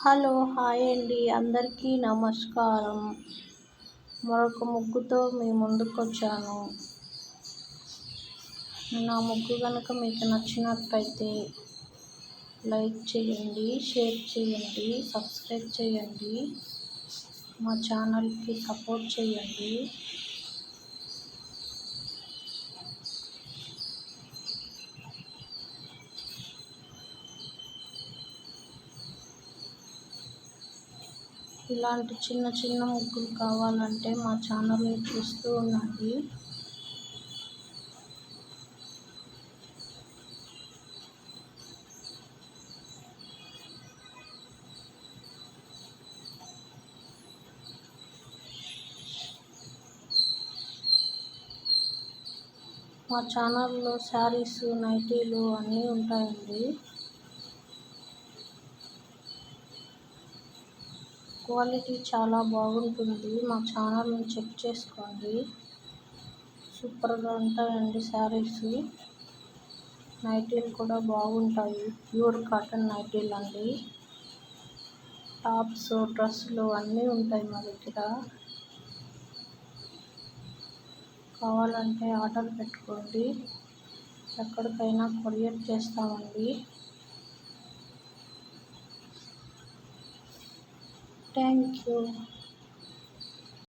Hello hi అండి అందరికీ నమస్కారం. మరొక ముగ్గుతో మీ ముందుకొచ్చాను. నా ముగ్గు కనుక మీకు నచ్చినట్లయితే లైక్ చేయండి, షేర్ చేయండి, సబ్స్క్రైబ్ చేయండి, మా ఛానల్కి సపోర్ట్ చేయండి. ఇలాంటి చిన్న చిన్న ముగ్గులు కావాలంటే మా ఛానల్ని చూస్తూ ఉండండి. మా ఛానల్లో శారీస్, నైటీలు అన్నీ ఉంటాయండి. క్వాలిటీ చాలా బాగుంటుంది. మా ఛానల్ని చెక్ చేసుకోండి. సూపర్గా ఉంటాయండి శారీస్, నైటీలు కూడా బాగుంటాయి. ప్యూర్ కాటన్ నైటీలు అండి. టాప్స్, డ్రెస్సులు అన్నీ ఉంటాయి మా దగ్గర. కావాలంటే ఆర్డర్ పెట్టుకోండి. ఎక్కడికైనా కొరియర్ చేస్తామండి. Thank you.